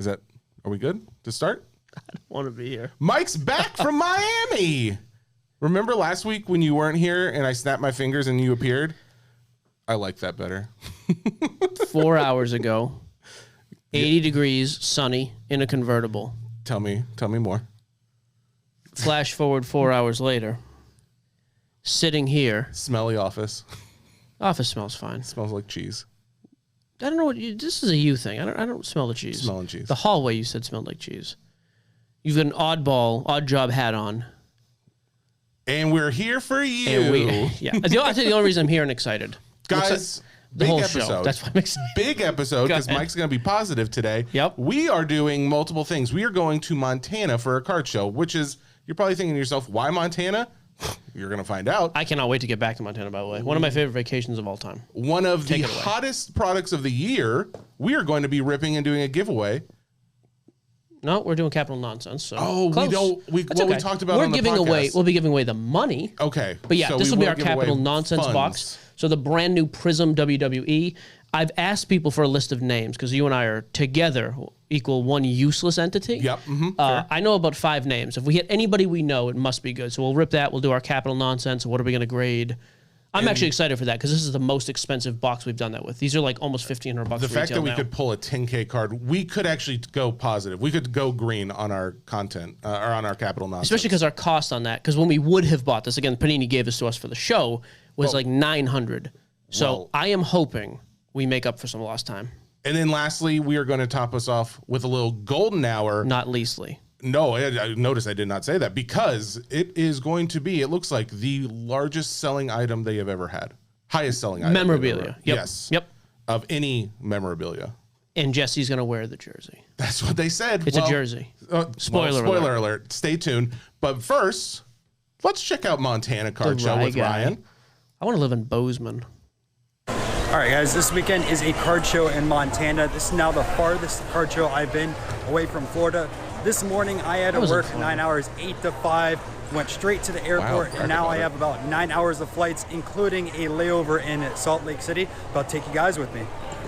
Are we good to start? I don't want to be here. Mike's back from Miami. Remember last week when you weren't here and I snapped my fingers and you appeared? I like that better. 4 hours ago, 80 degrees, sunny, in a convertible. Tell me more. Flash forward 4 hours later, sitting here. Smelly office. Office smells fine. Smells like cheese. I don't know what this is a you thing. I don't smell the cheese. Smelling cheese. The hallway you said smelled like cheese. You've got an odd job hat on. And we're here for you. I'll tell you the only reason I'm here and excited. Guys, the big whole episode. show. That's why I'm excited. Big episode because Mike's going to be positive today. Yep. We are doing multiple things. We are going to Montana for a card show, which is, you're probably thinking to yourself, why Montana? You're going to find out. I cannot wait to get back to Montana, by the way. One of my favorite vacations of all time. One of the hottest products of the year. We are going to be ripping and doing a giveaway. No, we're doing capital nonsense. So close. We talked about we're on the giving podcast. away. We'll be giving away the money. Okay. But yeah, so this will be our capital nonsense box. So the brand new Prizm WWE. I've asked people for a list of names because you and I are together equal one useless entity. Yep. I know about 5 names. If we hit anybody we know, it must be good. So we'll rip that. We'll do our capital nonsense. What are we going to grade? I'm actually excited for that because this is the most expensive box we've done that with. These are like almost $1,500 The fact that we could pull a 10K card, we could actually go positive. We could go green on our content or on our capital nonsense. Especially because our cost on that, because when we would have bought this, again, Panini gave this to us for the show, was like $900. So I am hoping we make up for some lost time. And then lastly, we are going to top us off with a little golden hour. Not leastly. No, I notice I did not say that because it is going to be, it looks like the largest selling item they have ever had. Highest selling item. Memorabilia. Yep. Yes. Yep. Of any memorabilia. And Jesse's going to wear the jersey. That's what they said. It's a jersey. Spoiler alert. Stay tuned. But first, let's check out Montana Card Show with Ryan. I want to live in Bozeman. All right, guys, this weekend is a card show in Montana. This is now the farthest card show I've been away from Florida. This morning, I had to work 9 hours, 8 to 5, went straight to the airport, and now I have about 9 hours of flights, including a layover in Salt Lake City. But I'll take you guys with me.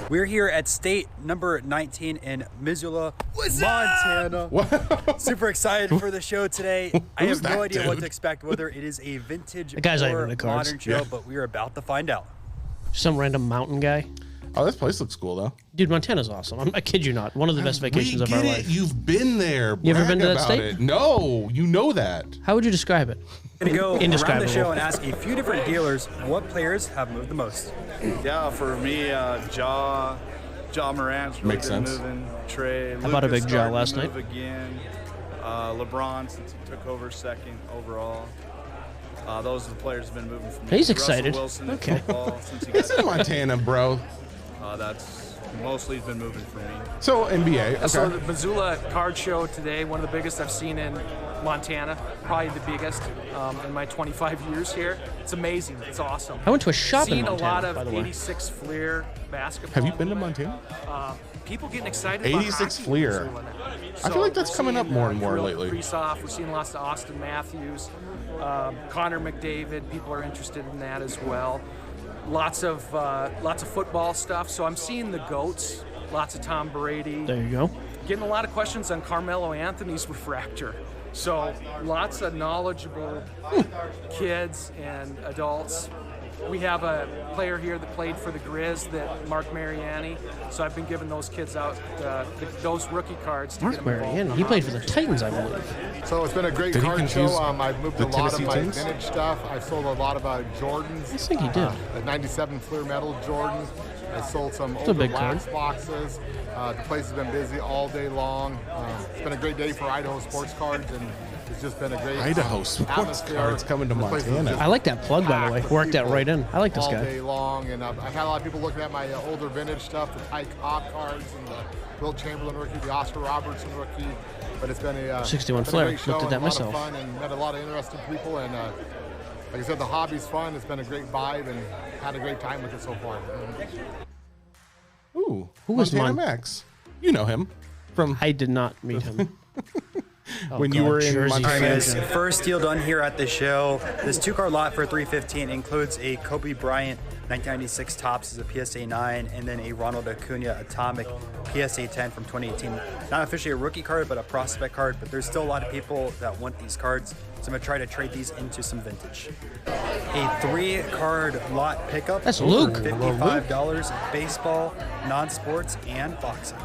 We're here at state number 19 in Missoula, Montana. Super excited for the show today. I have no idea what to expect, whether it is a vintage or modern show, but we are about to find out. Some random mountain guy. Oh, this place looks cool, though. Dude, Montana's awesome. I kid you not. One of the best vacations of our life. You've been there. You ever been to that state? It. No, you know that. How would you describe it? I'm going to go around the show and ask a few different dealers what players have moved the most. Yeah, for me, Ja Morant's really Makes been sense. moving. Trey, I bought a big Ja last night. Again. LeBron, since he took over second overall. Those are the players who've been moving for me. He's excited. Wilson Okay. It's in Montana, bro. That's mostly been moving for me. So NBA. Okay. So the Missoula card show today, one of the biggest I've seen in Montana, probably the biggest in my 25 years here. It's amazing. It's awesome. I went to a shop in Montana, Seen a lot by of the way. 86 Fleer basketball. Have you been to Montana? People getting excited 86 about Fleer. I feel like that's coming up more and more lately. We're seeing lots of Austin Matthews, Connor McDavid. People are interested in that as well. Lots of football stuff. So I'm seeing the GOATs. Lots of Tom Brady. There you go. Getting a lot of questions on Carmelo Anthony's refractor. So lots of knowledgeable kids and adults. We have a player here that played for the Grizz, that Mark Mariani. So I've been giving those kids out those rookie cards. Mark Mariani. He played for the Titans, I believe. So it's been a great card show. I've moved a lot of my vintage stuff. I sold a lot of Jordans. I think he did. The 97 Fleer Metal Jordan. I sold some older wax boxes. The place has been busy all day long. It's been a great day for Idaho sports cards, and it's just been a great Idaho sports cards coming to Montana. I like that plug, by the way. Worked that right in. I like this guy. All day long, and I've had a lot of people looking at my older vintage stuff, the Ty Cobb cards and the Wilt Chamberlain rookie, the Oscar Robertson rookie. But it's been a 61 Flair. Looked at that myself. A lot of fun and met a lot of interesting people, and like I said, the hobby's fun. It's been a great vibe, and had a great time with it so far. Ooh, who was Montana Max? You know him from. I did not meet him. when you were in Jersey Montana. All right, guys, first deal done here at the show. This 2-card lot for $315 includes a Kobe Bryant 1996 Topps as a PSA 9, and then a Ronald Acuna Atomic PSA 10 from 2018. Not officially a rookie card, but a prospect card. But there's still a lot of people that want these cards, so I'm gonna try to trade these into some vintage. A 3-card lot pickup. That's Luke. $55. Baseball, non-sports, and boxing.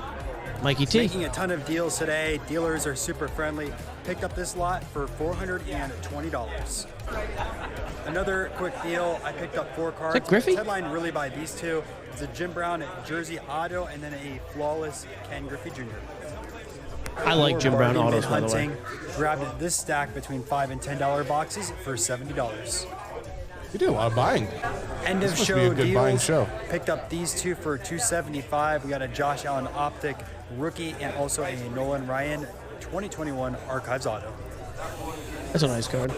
Mikey T. Making a ton of deals today. Dealers are super friendly. Picked up this lot for $420. Another quick deal. I picked up 4 cards. Is that Griffey? It's headlined really by these two. It's a Jim Brown jersey auto and then a flawless Ken Griffey Jr. I like Jim Brown autos, by the way. Grabbed this stack between $5 and $10 boxes for $70. You did a lot of buying. End This of must show be a good buying deals. show. Picked up these two for $275. We got a Josh Allen Optic rookie and also a Nolan Ryan 2021 Archives auto. That's a nice card.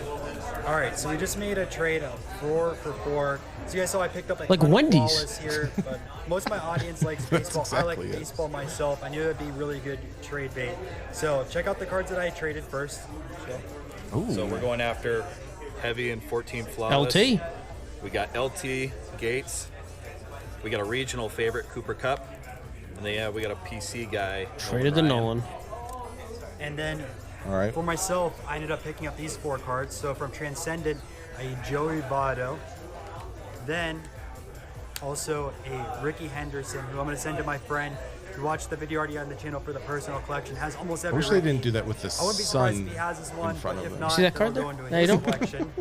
All right, so we just made a trade of 4 for 4. So you guys saw I picked up Like ton of Wendy's. flawless here, but most of my audience likes baseball. exactly I like it. baseball myself. I knew it'd be really good trade bait. So check out the cards that I traded first. So we're going after heavy and 14 flawless. LT. We got LT Gates. We got a regional favorite, Cooper Cup. And then we got a PC guy. Traded the Ryan. Nolan. And then All right. for myself, I ended up picking up these 4 cards. So from Transcendent, a Joey Votto. Then also a Ricky Henderson, who I'm going to send to my friend who watched the video already on the channel for the personal collection. Has almost I every wish they Ricky. didn't do that with the I wouldn't be surprised sun if he has this one, in front but of if him. not, See that then card I'll there? go into No, you his don't. collection.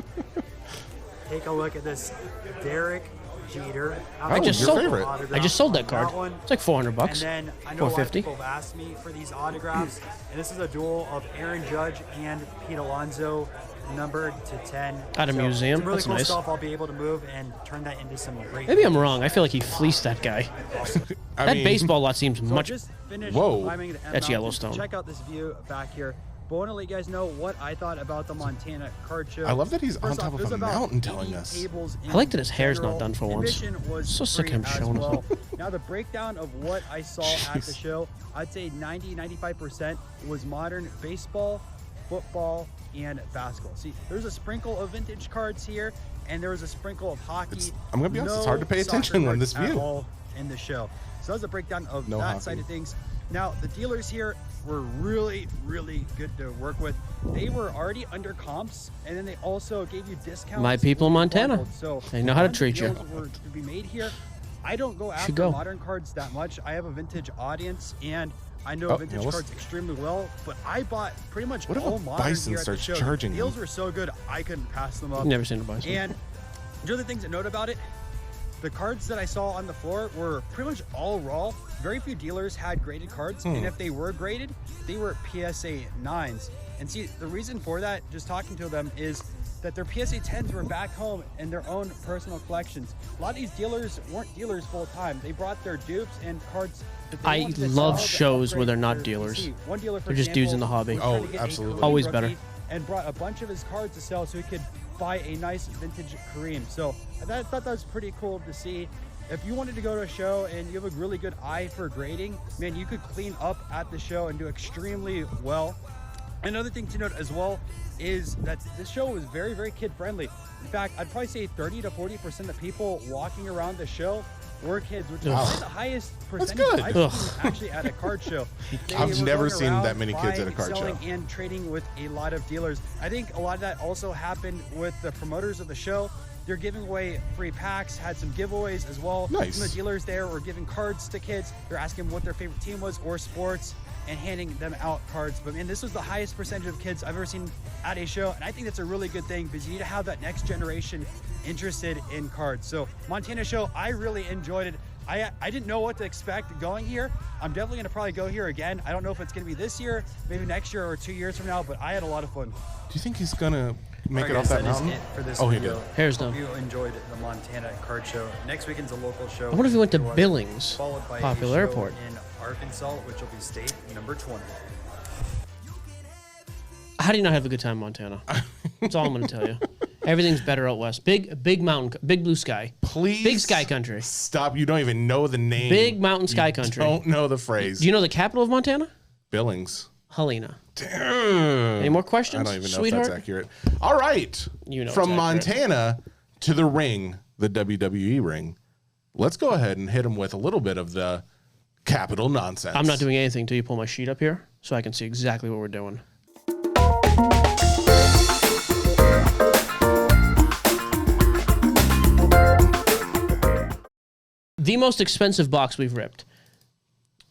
Take a look at this Derek Jeter. I just your sold. favorite. I just sold that card. one. It's like $400. And then I know a lot of 450. people have asked me for these autographs, and this is a duel of Aaron Judge and Pete Alonso, numbered to 10. At a museum. Some really That's cool nice. stuff. I'll be able to move and turn that into some great. Maybe I'm wrong. I feel like he fleeced that guy. I That mean, baseball lot seems So much. just finished Whoa. climbing the M That's Mountain. Yellowstone. Check out this view back here. But I want to let you guys know what I thought about the Montana card show. I love that he's on First top off, of there's a about mountain telling 80 us. tables in I like that his hair's not general. done for once. Admission was So sick of him free as showing well. up. Now the breakdown of what I saw at the show, I'd say 90-95% was modern baseball, football, and basketball. See, there's a sprinkle of vintage cards here, and there was a sprinkle of hockey. I'm gonna be honest, it's hard to pay soccer attention on cards this at view. all in the show. So that was a breakdown of No that hockey. side of things. Now, the dealers here were really, really good to work with. They were already under comps, and then they also gave you discounts. My people in when you Montana. bundled. So They know how to tons of treat you. deals were to be made here. I don't go after go. modern cards that much. I have a vintage audience, and I know Oh, vintage yeah, let's- cards extremely well, but I bought pretty much What if all a modern bison here at the starts show. charging Deals you? were so good, I couldn't pass them up. Never seen a bison. And the other things to note about it, the cards that I saw on the floor were pretty much all raw. Very few dealers had graded cards, and if they were graded, they were PSA 9s. And see, the reason for that, just talking to them, is that their PSA 10s were back home in their own personal collections. A lot of these dealers weren't dealers full time. They brought their dupes and cards that they I wanted to love sell to shows where they're upgrade not their dealers. PC. One dealer, for They're just dudes in the example, hobby. was trying Oh, to get a absolutely. Kareem Always rookie better. And brought a bunch of his cards to sell so he could buy a nice vintage Kareem. So I thought that was pretty cool to see. If you wanted to go to a show and you have a really good eye for grading, man, you could clean up at the show and do extremely well. Another thing to note as well is that this show was very, very kid friendly. In fact, I'd probably say 30 to 40% of people walking around the show were kids, which is probably the highest percentage good. I've Ugh. seen actually at a card show. They I've were never going seen around that many kids at a buying, card selling, show. and trading with a lot of dealers. I think a lot of that also happened with the promoters of the show. They're giving away free packs, had some giveaways as well. Nice. Some of the dealers there were giving cards to kids. They're asking what their favorite team was or sports and handing them out cards. But man, this was the highest percentage of kids I've ever seen at a show. And I think that's a really good thing because you need to have that next generation interested in cards. So Montana show, I really enjoyed it. I didn't know what to expect going here. I'm definitely going to probably go here again. I don't know if it's going to be this year, maybe next year or 2 years from now, but I had a lot of fun. Do you think he's gonna make it Alright, off guys, that is mountain? it for this Oh, he video. did. Hair's Hope done. you enjoyed the Montana card show. Next weekend's a local show. I wonder if he went to It was Billings, followed by a popular show airport. in Arkansas, which will be state number 20. How do you not have a good time in Montana? That's all I'm going to tell you. Everything's better out west. Big mountain, big blue sky. Please, Big sky country. Stop! You don't even know the name. Big mountain sky You country. Don't know the phrase. Do you know the capital of Montana? Billings. Helena. Damn. Any more questions? I don't even know sweetheart? if that's accurate. All right. You know From it's accurate. Montana to the ring, the WWE ring. Let's go ahead and hit him with a little bit of the capital nonsense. I'm not doing anything until you pull my sheet up here so I can see exactly what we're doing. The most expensive box we've ripped.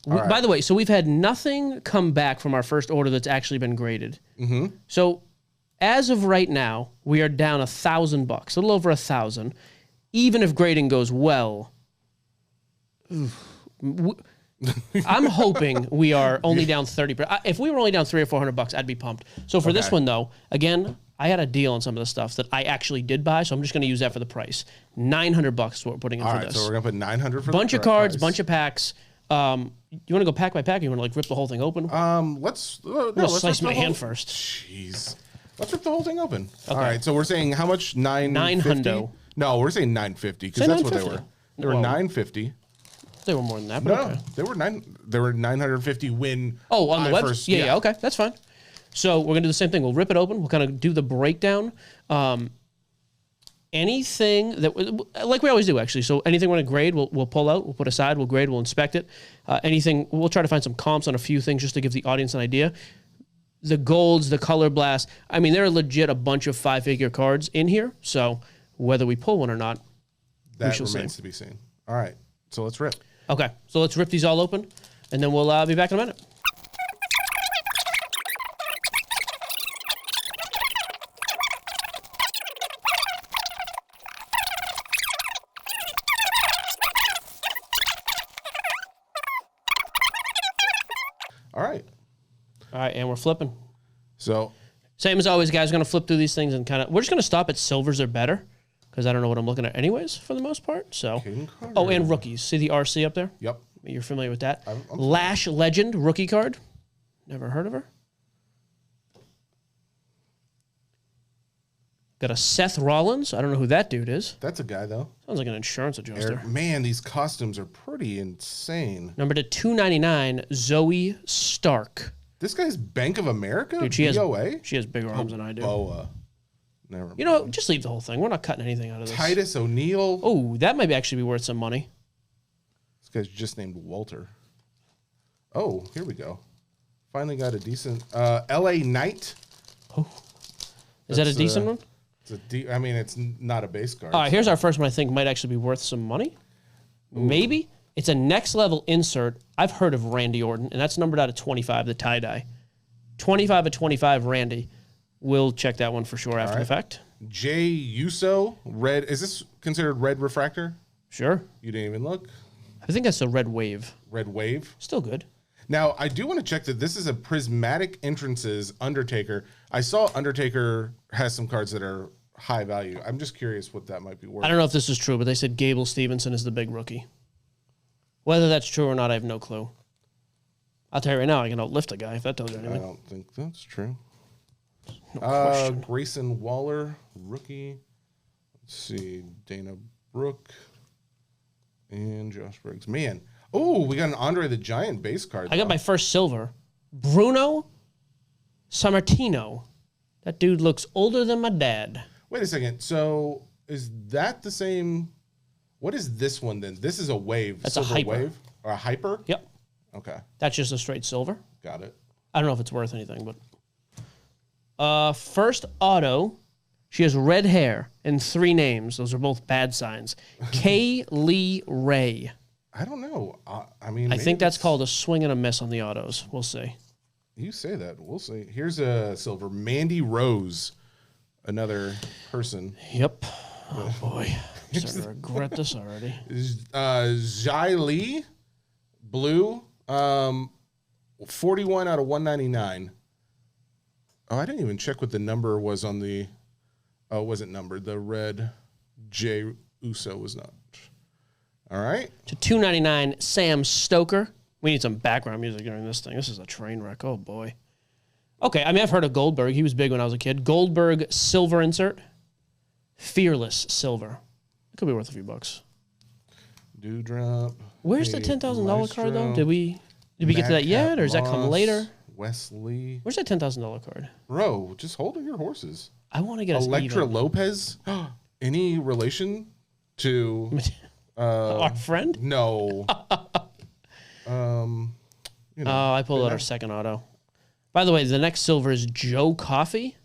right. By the way, so we've had nothing come back from our first order that's actually been graded. Mm-hmm. So as of right now, we are down $1,000, a little over 1,000. Even if grading goes well, I'm hoping we are only down 30%. If we were only down $300 or $400, I'd be pumped. So for this one though, again, I had a deal on some of the stuff that I actually did buy, so I'm just going to use that for the price. $900 is what we're putting in All for right, this. so we're going to put 900 for bunch the of cards, price. bunch of packs. You want to go pack by pack? Or you want to like rip the whole thing open? Let's slice rip my the whole- hand first. Jeez. Let's rip the whole thing open. All right, so we're saying how much? 900. No, we're saying 950 because Say that's what they 950. were. They were Whoa. 950. They were more than that, but No, okay. they were 950 when. Oh, on the I website? first- Yeah, okay, that's fine. So we're going to do the same thing. We'll rip it open. We'll kind of do the breakdown. Anything that, like we always do, actually. So anything we want to grade, we'll pull out, we'll put aside, we'll grade, we'll inspect it. Anything, we'll try to find some comps on a few things just to give the audience an idea. The golds, the color blast. I mean, there are legit a bunch of 5-figure cards in here. So whether we pull one or not, That shall remains see. to be seen. All right, so let's rip. okay. So let's rip these all open, and then we'll be back in a minute. All right, All right, and we're flipping. so Same as always, guys. We're going to flip through these things and kind of, we're just going to stop at silvers are better because I don't know what I'm looking at anyways for the most part. So, King Carter. oh, and rookies. See the RC up there? Yep. You're familiar with that? I'm Lash Legend rookie card. Never heard of her. Got a Seth Rollins. I don't know who that dude is. That's a guy though. Sounds like an insurance adjuster. Man, these costumes are pretty insane. Number to 299, Zoe Stark. This guy's Bank of America. Dude, she has BOA. she has bigger arms than I do. Boa. Never mind. You know, just leave the whole thing. We're not cutting anything out of this. Titus O'Neil. Oh, that might actually be worth some money. This guy's just named Walter. Oh, here we go. Finally got a decent LA Knight. Is that a That's, decent one? It's I mean, it's not a base card. All right, here's our first one I think might actually be worth some money. Maybe. It's a next level insert. I've heard of Randy Orton, and that's numbered out of 25, the tie-dye. 25 of 25, Randy. We'll check that one for sure after the fact. Jay Uso, red. Is this considered red refractor? Sure. You didn't even look. I think that's a red wave. Red wave. Still good. Now, I do want to check that this is a prismatic entrances Undertaker. I saw Undertaker has some cards that are high value. I'm just curious what that might be worth. I don't know if this is true, but they said Gable Stevenson is the big rookie. Whether that's true or not, I have no clue. I'll tell you right now, I can outlift a guy if that tells you I anything. don't think that's true. No question. Grayson Waller, rookie. Let's see. Dana Brooke and Josh Briggs. Man. Oh, we got an Andre the Giant base card. I got my first silver. Bruno Sammartino. That dude looks older than my dad. Wait a second. So is that the same? What is this one then? This is a wave. That's a silver hyper. wave or a hyper? Yep. Okay, That's just a straight silver. got it. I don't know if it's worth anything, but first auto, she has red hair and 3 names. Those are both bad signs. Kay Lee Ray. I don't know. I mean, I maybe think that's it's- called a swing and a miss on the autos. We'll see. You say that. We'll see. Here's a silver. Mandy Rose, another person. Yep. Oh boy, I'm starting to regret this already. Zhai Li, blue, 41 out of 199. Oh, I didn't even check what the number was on the. Oh, it wasn't numbered. The red J Uso was not. All right. To 299, Sam Stoker. We need some background music during this thing. This is a train wreck. Oh boy. Okay, I mean I've heard of Goldberg. He was big when I was a kid. Goldberg silver insert. Fearless silver. It could be worth a few bucks. Dewdrop. Where's the $10,000 card though? Did we get to that yet, or does that come later? Wesley. Where's that $10,000 card? Bro, just holding your horses. I want to get us Electra even. Lopez. Any relation to Our friend? No. I pulled out our second auto. By the way, the next silver is Joe Coffee.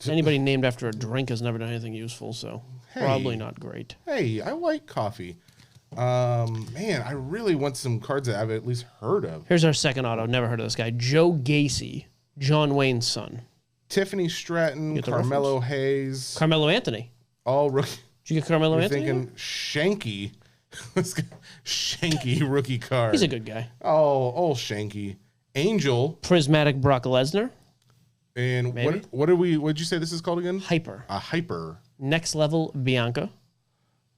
Anybody named after a drink has never done anything useful, so probably not great. Hey, I like coffee. Man, I really want some cards that I've at least heard of. Here's our second auto. Never heard of this guy. Joe Gacy, John Wayne's son. Tiffany Stratton, Carmelo Hayes. Carmelo Anthony. All rookie. Did you get Carmelo Anthony? Thinking Shanky. Shanky rookie card. He's a good guy. Oh, Shanky. Angel. Prismatic Brock Lesnar. And Maybe. what'd you say this is called again? Hyper. A hyper. Next level Bianca.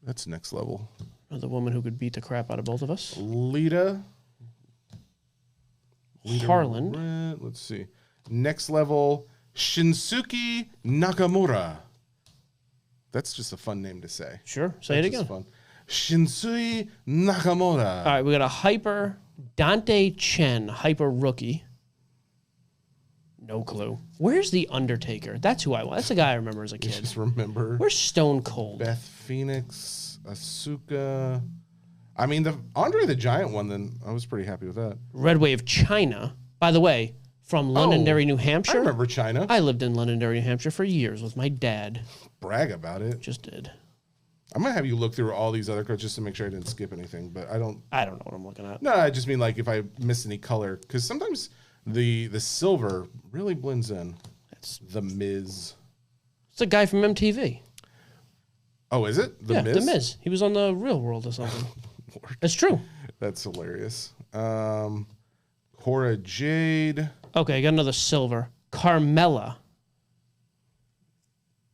That's next level. The woman who could beat the crap out of both of us. Lita Harlan. Red. Let's see. Next level Shinsuke Nakamura. That's just a fun name to say. Sure. Say it again. Fun. Shinsuke Nakamura. All right, we got a hyper Dante Chen, hyper rookie. No clue. Where's the Undertaker? That's who I want. That's the guy I remember as a kid. Just remember. Where's Stone Cold? Beth Phoenix, Asuka. I mean, the Andre the Giant one, then I was pretty happy with that. Red Wave China. By the way, from Londonderry, New Hampshire. I remember China. I lived in Londonderry, New Hampshire for years with my dad. Brag about it. Just did. I'm going to have you look through all these other cards just to make sure I didn't skip anything, but I don't know what I'm looking at. No, I just mean like if I missed any color, because sometimes the silver really blends in. That's The Miz. It's a guy from MTV. Oh, is it? The Miz. He was on The Real World or something. It's true. That's hilarious. Cora Jade. Okay, I got another silver. Carmella.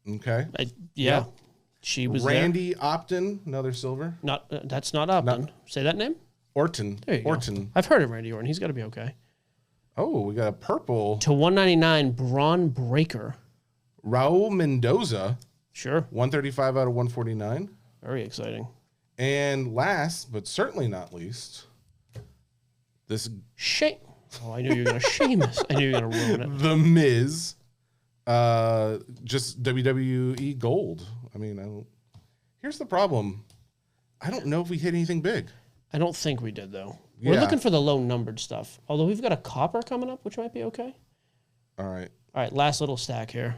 Okay. Yeah. She was Randy Opton, another silver. That's not Opton. Say that name? Orton. There you Orton. go. I've heard of Randy Orton. He's got to be okay. Oh, we got a purple. To 199, Braun Breaker. Raul Mendoza. Sure. 135 out of 149. Very exciting. And last, but certainly not least, this... Oh, I knew you were going to shame us. I knew you were going to ruin it. The Miz. Just WWE Gold. I mean, here's the problem. I don't know if we hit anything big. I don't think we did, though. Yeah. We're looking for the low-numbered stuff. Although we've got a copper coming up, which might be okay. All right. All right, last little stack here.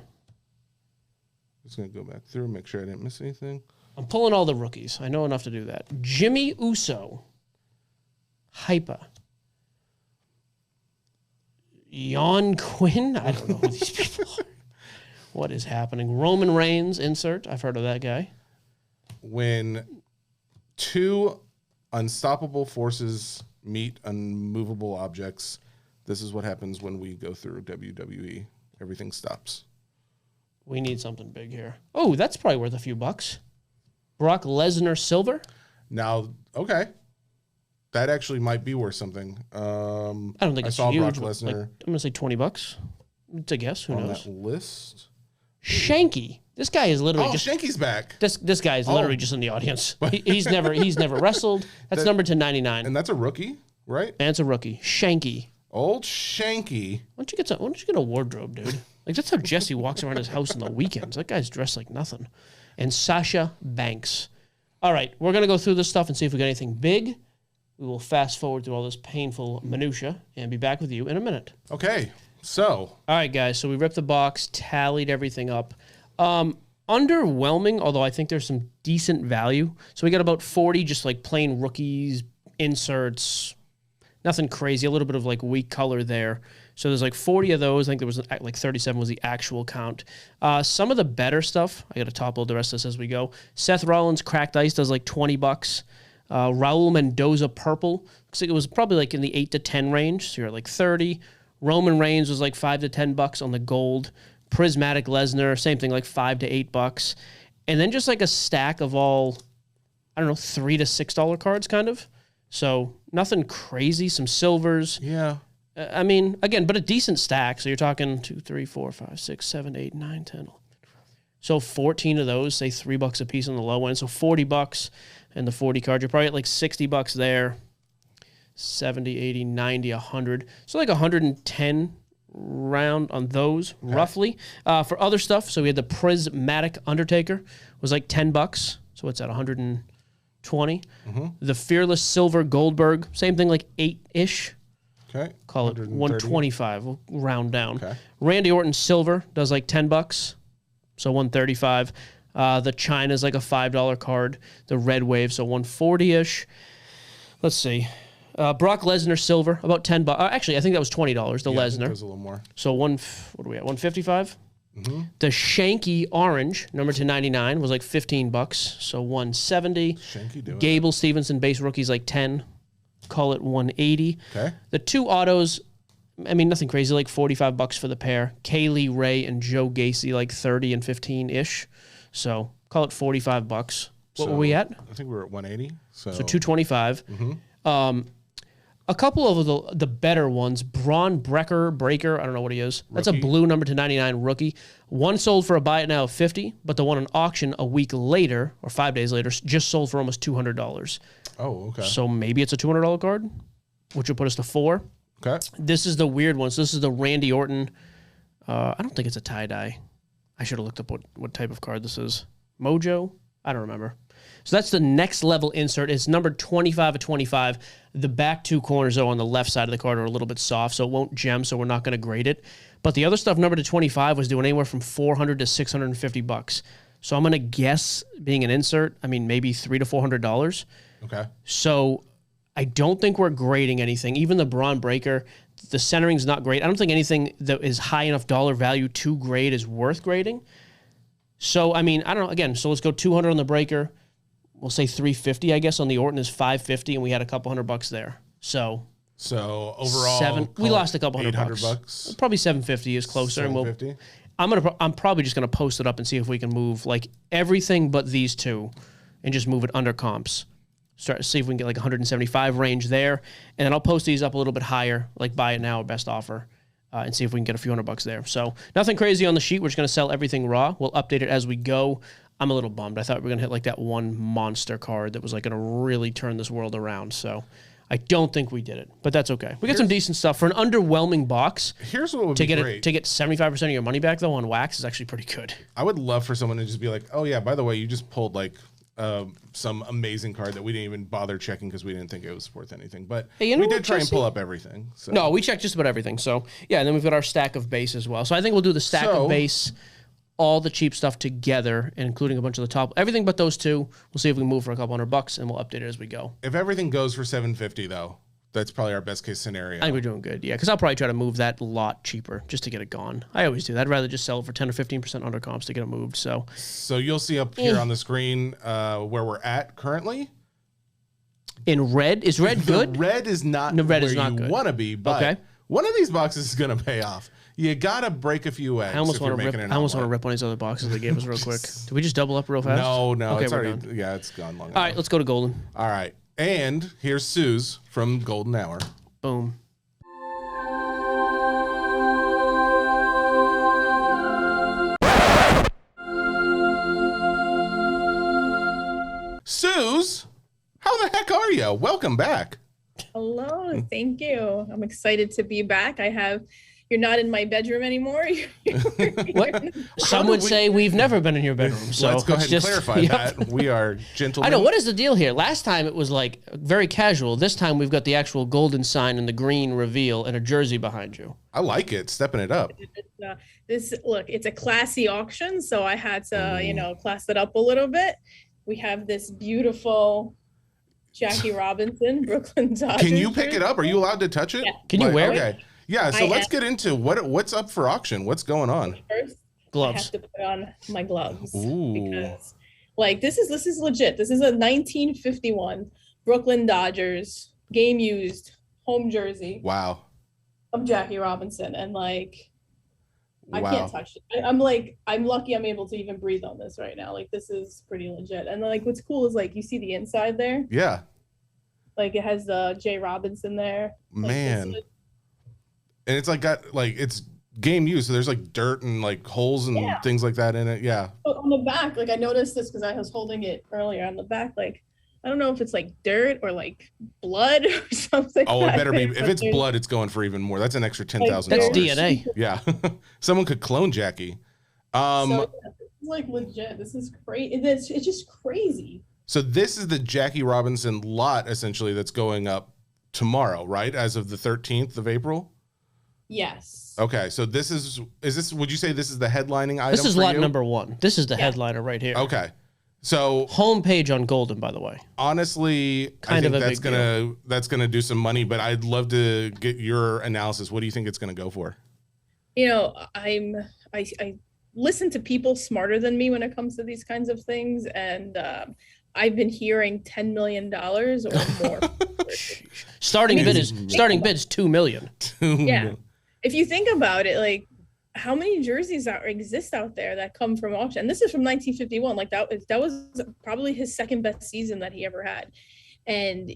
Just going to go back through, make sure I didn't miss anything. I'm pulling all the rookies. I know enough to do that. Jimmy Uso. Hypa. Jan Quinn. I don't know who these people are. What is happening? Roman Reigns, insert. I've heard of that guy. When two unstoppable forces meet unmovable objects, this is what happens when we go through WWE. Everything stops. We need something big here. Oh, that's probably worth a few bucks. Brock Lesnar silver. Now, okay. That actually might be worth something. I don't think it's saw huge. Brock Lesnar. Like, I'm going to say $20. It's a guess. Who knows? On that list. Shanky. This guy is literally just... Shanky's back. This guy is literally just in the audience. He's never wrestled. That's numbered to 99. And that's a rookie, right? And it's a rookie. Shanky. Old Shanky. Why don't you get a wardrobe, dude? Like, that's how Jesse walks around his house on the weekends. That guy's dressed like nothing. And Sasha Banks. All right, we're going to go through this stuff and see if we got anything big. We will fast forward through all this painful minutia and be back with you in a minute. Okay, so. All right, guys, so we ripped the box, tallied everything up. Underwhelming, although I think there's some decent value. So we got about 40 just like plain rookies, inserts, nothing crazy, a little bit of like weak color there. So there's like 40 of those. I think there was like 37 was the actual count. Some of the better stuff, I got to topple the rest of this as we go. Seth Rollins Cracked Ice does like $20. Raul Mendoza Purple, looks like it was probably like in the 8 to 10 range. So you're at like 30. Roman Reigns was like $5 to $10 on the gold. Prismatic Lesnar, same thing, like $5 to $8. And then just like a stack of all, I don't know, $3 to $6 cards kind of. So nothing crazy, some silvers. Yeah. I mean, again, but a decent stack. So you're talking 2, 3, 4, 5, 6, 7, 8, 9, 10, 11. So 14 of those, say $3 a piece on the low end. So $40 and the 40 card. You're probably at like $60 there. 70, 80, 90, 100. So like 110 round on those, roughly. For other stuff, so we had the Prismatic Undertaker, was like $10. So what's that, 120? The Fearless Silver Goldberg, same thing, like 8-ish. Okay. Call it 125. We'll round down. Okay. Randy Orton Silver does like $10, so 135. The China's like a $5 card. The Red Wave, so 140-ish. Let's see. Brock Lesnar Silver, about $10. Actually, I think that was $20. The Yeah, I think Lesnar. it was a little more. So what are we at? 155. The Shanky Orange, number 299, was like $15. So 170. Shanky doing Gable Stevenson base rookies like 10. Call it 180. Okay. The two autos, I mean, nothing crazy, like $45 for the pair. Kaylee Ray and Joe Gacy, like 30 and 15-ish. So call it $45. What were we at? I think we were at 180. So 225. A couple of the better ones, Braun Breaker, I don't know what he is. That's a Rookie. blue number 299 rookie. One sold for a buy it now of 50, but the one on auction a week later or 5 days later just sold for almost $200. Oh, okay. So maybe it's a $200 card, which would put us to 4. Okay. This is the weird one. So this is the Randy Orton. I don't think it's a tie-dye. I should have looked up what type of card this is. Mojo? I don't remember. So that's the next level insert. It's numbered 25 of 25. The back two corners, though, on the left side of the card are a little bit soft, so it won't gem, so we're not going to grade it. But the other stuff numbered to 25 was doing anywhere from $400 to $650. So I'm going to guess, being an insert, I mean, maybe $300 to $400. Okay. So I don't think we're grading anything. Even the Braun Breaker, the centering's not great. I don't think anything that is high enough dollar value to grade is worth grading. So, I mean, I don't know. Again, so let's go 200 on the Breaker. We'll say 350, I guess, on the Orton is 550, and we had a couple $100 there. So overall, we lost a couple $100. $800. Probably 750 is closer, and $750. I'm probably just gonna post it up and see if we can move like everything but these two, and just move it under comps. Start to see if we can get like 175 range there, and then I'll post these up a little bit higher, like buy it now or best offer, and see if we can get a few $100 there. So nothing crazy on the sheet. We're just gonna sell everything raw. We'll update it as we go. I'm a little bummed. I thought we were going to hit like that one monster card that was like going to really turn this world around. So I don't think we did it, but that's okay. We got some decent stuff for an underwhelming box. Here's what would to be get great. To get 75% of your money back though on wax is actually pretty good. I would love for someone to just be like, oh yeah, by the way, you just pulled like some amazing card that we didn't even bother checking because we didn't think it was worth anything. But Hey, you know we what, did try and Jesse? pull up everything. So. No, we checked just about everything. So yeah, and then we've got our stack of base as well. So I think we'll do the stack of base, all the cheap stuff together, and including a bunch of the top, everything but those two. We'll see if we can move for a couple $100, and we'll update it as we go. If everything goes for $750 though, that's probably our best case scenario. I think we're doing good, yeah, because I'll probably try to move that lot cheaper just to get it gone. I always do that. I'd rather just sell it for 10 or 15% under comps to get it moved. So you'll see up here on the screen where we're at currently. In red, is red good? The red is not No, red where is not you good. want to be, but Okay. one of these boxes is going to pay off. You got to break a few eggs. I almost if you're want to rip. making an I almost want to omelet. rip one of these other boxes they gave us real quick. Did we just double up real fast? No, Okay, it's we're already done. yeah, it's gone long All right, enough. let's go to Goldin. All right, and here's Suze from Golden Hour. Boom. Suze, how the heck are you? Welcome back. Hello, thank you. I'm excited to be back. You're not in my bedroom anymore. What? Some would say we've never been in your bedroom. So Let's go ahead and clarify Yep. that. We are gentlemen. I know. What is the deal here? Last time it was like very casual. This time we've got the actual Golden sign and the green reveal and a jersey behind you. I like it. Stepping it up. It's a classy auction, so I had to, class it up a little bit. We have this beautiful Jackie Robinson, Brooklyn Dodgers. Can you pick it up? Are you allowed to touch it? Yeah. Can you wear it? Okay. Yeah, so I let's am. get into what's up for auction. What's going on? First, I Gloves. have to put on my gloves Ooh. because, this is legit. This is a 1951 Brooklyn Dodgers game used home jersey Wow. of Jackie Robinson, and I Wow. can't touch it. I'm lucky I'm able to even breathe on this right now. This is pretty legit. And what's cool is you see the inside there. Yeah. It has the J Robinson there. Man. And it's it's game use, so there's dirt and holes and things like that in it. Yeah. But on the back, I noticed this because I was holding it earlier on the back. I don't know if it's like dirt or like blood or something. Oh, it better be. If it's blood, it's going for even more. That's an extra $10,000. That's DNA. Yeah, someone could clone Jackie. So it's like legit. This is crazy. It's just crazy. So this is the Jackie Robinson lot essentially that's going up tomorrow, right? As of the 13th of April. Yes. Okay, so this is this? Would you say this is the headlining item? This is for lot you? number 1. This is the headliner right here. Okay, so Homepage on Goldin, by the way. honestly, Kind I of think a that's gonna do some money. But I'd love to get your analysis. What do you think it's gonna go for? You know, I listen to people smarter than me when it comes to these kinds of things, and I've been hearing $10 million or more. Starting bid's $2 million. Yeah. If you think about it, like how many jerseys exist out there that come from auction? And this is from 1951. Like that was probably his second best season that he ever had. And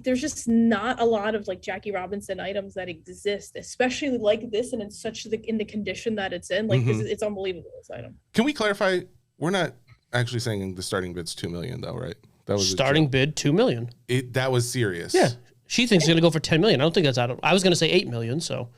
there's just not a lot of like Jackie Robinson items that exist, especially like this, and it's in the condition that it's in. Like it's unbelievable, this item. Can we clarify? We're not actually saying the starting bid's $2 million, though, right? That was Starting bid $2 million. That was serious. Yeah, she thinks it's gonna go for $10 million. I don't think that's out of. I was gonna say $8 million. So.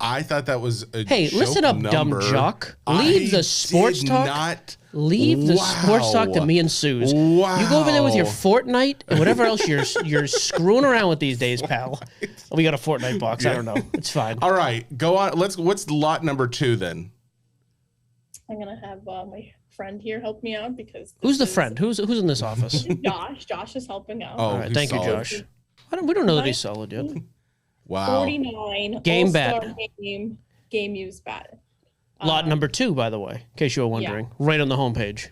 I thought that was a Hey, listen up, number. dumb jock. Leave the sports talk. Leave the sports talk to me and Suze. Wow. You go over there with your Fortnite and whatever else you're screwing around with these days, pal. We got a Fortnite box. I don't know. It's fine. All right, go on. What's lot number 2 then? I'm gonna have my friend here help me out because Who's the friend? Who's in this office? Josh. Josh is helping out. Oh, All right, thank you, solid. Josh. We don't know that he's solid yet. Wow. 49 Game All-Star bat. game used bat. Lot number 2, by the way, in case you were wondering, right on the homepage.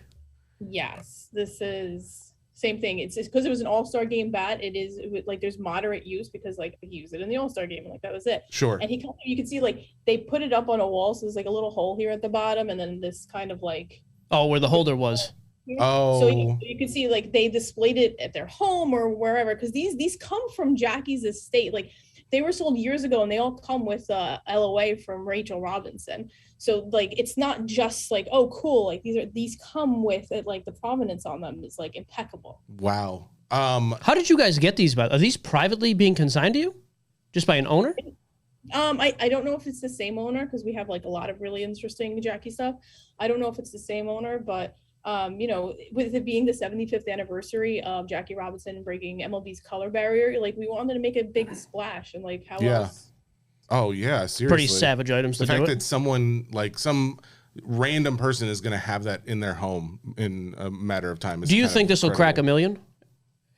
Yes, this is same thing. It's because it was an All-Star game bat. It was like there's moderate use because like he used it in the All-Star game and like that was it. Sure. And you can see like they put it up on a wall, so there's like a little hole here at the bottom, and then this kind of like. Oh, where the holder was. Oh. So you can see like they displayed it at their home or wherever because these come from Jackie's estate. Like they were sold years ago and they all come with LOA from Rachel Robinson. So like it's not just like, oh cool, like these come with it, like the provenance on them is like impeccable. Wow. How did you guys get these? Are these privately being consigned to you? Just by an owner? I don't know if it's the same owner because we have like a lot of really interesting Jackie stuff. I don't know if it's the same owner, but you know, with it being the 75th anniversary of Jackie Robinson breaking MLB's color barrier, like we wanted to make a big splash and like how else? Oh yeah, seriously. Pretty savage items The to do fact it. that someone like some random person is going to have that in their home in a matter of time. Do you think this will crack $1 million?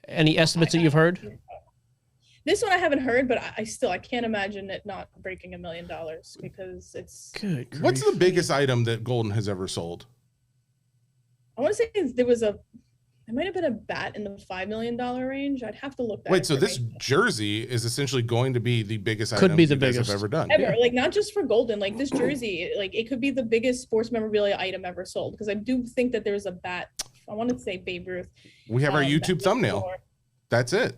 Any estimates that you've heard? This one I haven't heard, but I can't imagine it not breaking $1 million because it's. Good. What's grief. the biggest item that Goldin has ever sold? I want to say it might have been a bat in the $5 million range. I'd have to look that. Wait, so this jersey is essentially going to be the biggest Could item be the you guys biggest. have ever done. Ever, Yeah. like not just for Goldin, like this jersey, like it could be the biggest sports memorabilia item ever sold because I do think that there's a bat. I want to say Babe Ruth. We have our YouTube that thumbnail. before. That's it.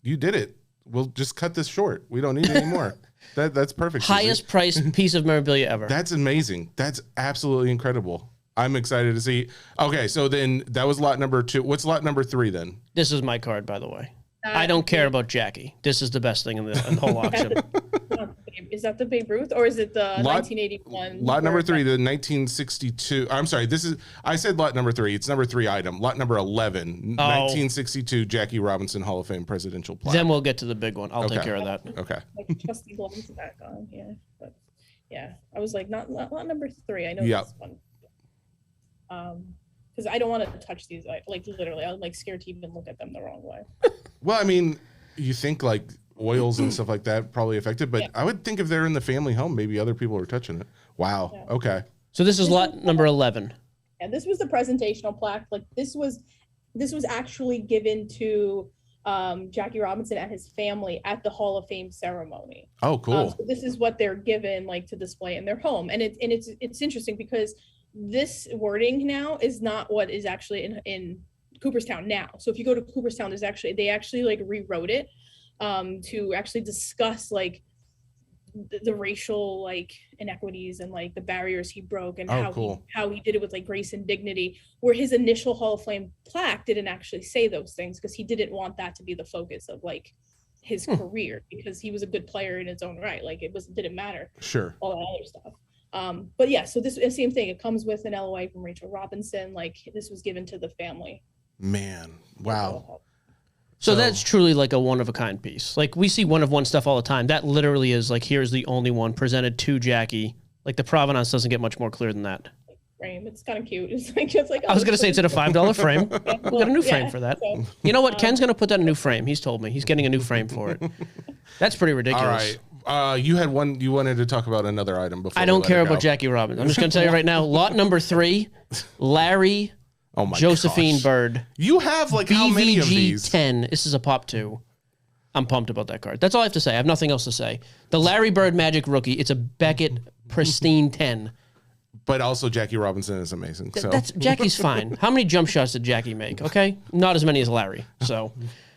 You did it. We'll just cut this short. We don't need any more. That's perfect. Susie. Highest priced piece of memorabilia ever. That's amazing. That's absolutely incredible. I'm excited to see. Okay, so then that was lot number 2. What's lot number 3 then? This is my card, by the way. I don't care about Jackie. This is the best thing in the whole auction. Is that the Babe Ruth or is it the 1981? Lot number 3, the 1962. I'm sorry. I said lot number 3. It's number 3 item. Lot number 11, 1962 Jackie Robinson Hall of Fame presidential plaque. Then we'll get to the big one. I'll take Okay. care of that. Okay. Like trusty gloves back on here, but yeah, I was like not number 3. I know Yep. this one. Because I don't want to touch these. Like literally, I'm like scared to even look at them the wrong way. Well, I mean, you think like oils and stuff like that probably affected, but Yeah. I would think if they're in the family home, maybe other people are touching it. Wow. Yeah. Okay. So this is lot number 11. And this was the presentational plaque. Like this was actually given to Jackie Robinson and his family at the Hall of Fame ceremony. Oh, cool. So this is what they're given like to display in their home, and it's interesting because this wording now is not what is actually in Cooperstown now. So if you go to Cooperstown, they actually like rewrote it to actually discuss like the racial like inequities and like the barriers he broke and cool. how he did it with like grace and dignity, where his initial Hall of Fame plaque didn't actually say those things because he didn't want that to be the focus of like his career, because he was a good player in its own right. Like didn't matter. Sure. All that other stuff. But yeah, so this same thing. It comes with an LOI from Rachel Robinson. Like this was given to the family. Man, wow. So that's truly like a one-of-a-kind piece. Like, we see one-of-one stuff all the time. That literally is like, here's the only one presented to Jackie. Like, the provenance doesn't get much more clear than that. Frame. It's kind of cute. It's like I was going to say it's at a $5 frame. We'll get a new frame for that. So, you know what? Ken's going to put that in a new frame. He's told me. He's getting a new frame for it. That's pretty ridiculous. All right. You had one. You wanted to talk about another item before. I don't care about Jackie Robinson. I'm just going to tell you right now. Lot number 3, Larry Josephine Bird. You have like how many of these? 10. This is a pop 2. I'm pumped about that card. That's all I have to say. I have nothing else to say. The Larry Bird Magic rookie. It's a Beckett pristine 10. But also Jackie Robinson is amazing. So Jackie's fine. How many jump shots did Jackie make? Okay, not as many as Larry. So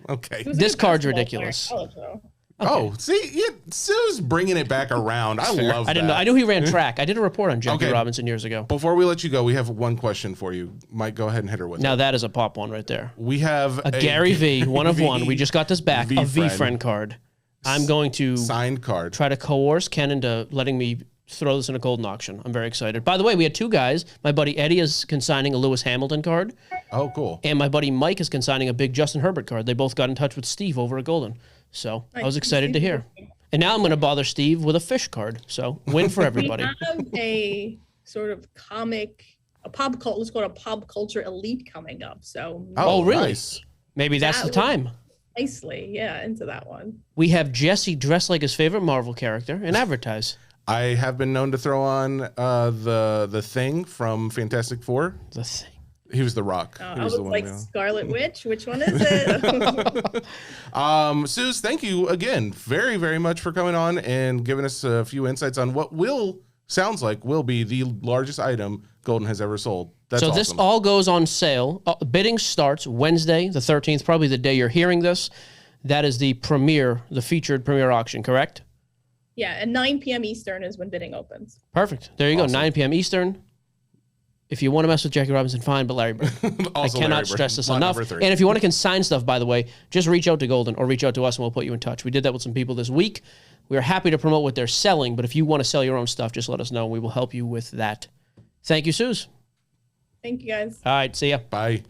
okay, this card's ridiculous. Okay. Oh, see, Sue's bringing it back around. I love that. I didn't know. I knew he ran track. I did a report on Jackie Robinson years ago. Before we let you go, we have one question for you. Mike, go ahead and hit her with it. Now that is a pop one right there. We have a Gary V, one of one. We just got this back. A V-Friend card. I'm going to signed card. Try to coerce Ken into letting me throw this in a Goldin auction. I'm very excited. By the way, we had 2 guys. My buddy Eddie is consigning a Lewis Hamilton card. Oh, cool. And my buddy Mike is consigning a big Justin Herbert card. They both got in touch with Steve over at Goldin. So I was excited to hear. And now I'm going to bother Steve with a fish card. So win for everybody. We have a sort of comic, let's call it a pop culture elite coming up. So really? Nice. Maybe that's the time. Nicely, yeah, into that one. We have Jesse dressed like his favorite Marvel character and advertise. I have been known to throw on the Thing from Fantastic Four. The Thing. He was the Rock. I was like Scarlet Witch. Which one is it? Suze, thank you again very, very much for coming on and giving us a few insights on what sounds like will be the largest item Goldin has ever sold. That's awesome. This all goes on sale. Bidding starts Wednesday, the 13th, probably the day you're hearing this. That is the featured premiere auction, correct? Yeah, at 9 p.m. Eastern is when bidding opens. Perfect. There you go, 9 p.m. Eastern. If you want to mess with Jackie Robinson, fine, but Larry Bird. I cannot stress this enough. And if you want to consign stuff, by the way, just reach out to Goldin or reach out to us and we'll put you in touch. We did that with some people this week. We are happy to promote what they're selling, but if you want to sell your own stuff, just let us know and we will help you with that. Thank you, Suze. Thank you, guys. All right, see ya. Bye.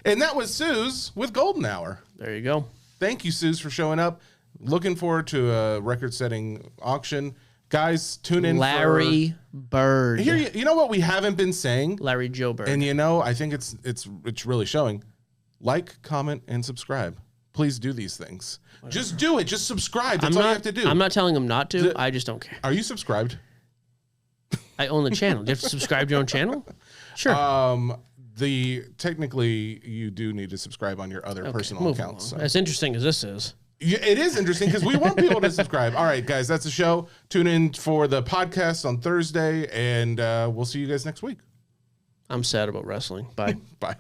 And that was Suze with Goldin Hour. There you go. Thank you, Suze, for showing up. Looking forward to a record-setting auction. Guys, tune in Larry Bird. Here, you know what we haven't been saying? Larry Joe Bird. And I think it's really showing. Like, comment, and subscribe. Please do these things. Whatever. Just do it. Just subscribe. That's all you have to do. I'm not telling them not to. I just don't care. Are you subscribed? I own the channel. Do you have to subscribe to your own channel? Sure. Technically, you do need to subscribe on your other personal accounts. So. As interesting as this is. It is interesting because we want people to subscribe. All right, guys, that's the show. Tune in for the podcast on Thursday, and we'll see you guys next week. I'm sad about wrestling. Bye. Bye.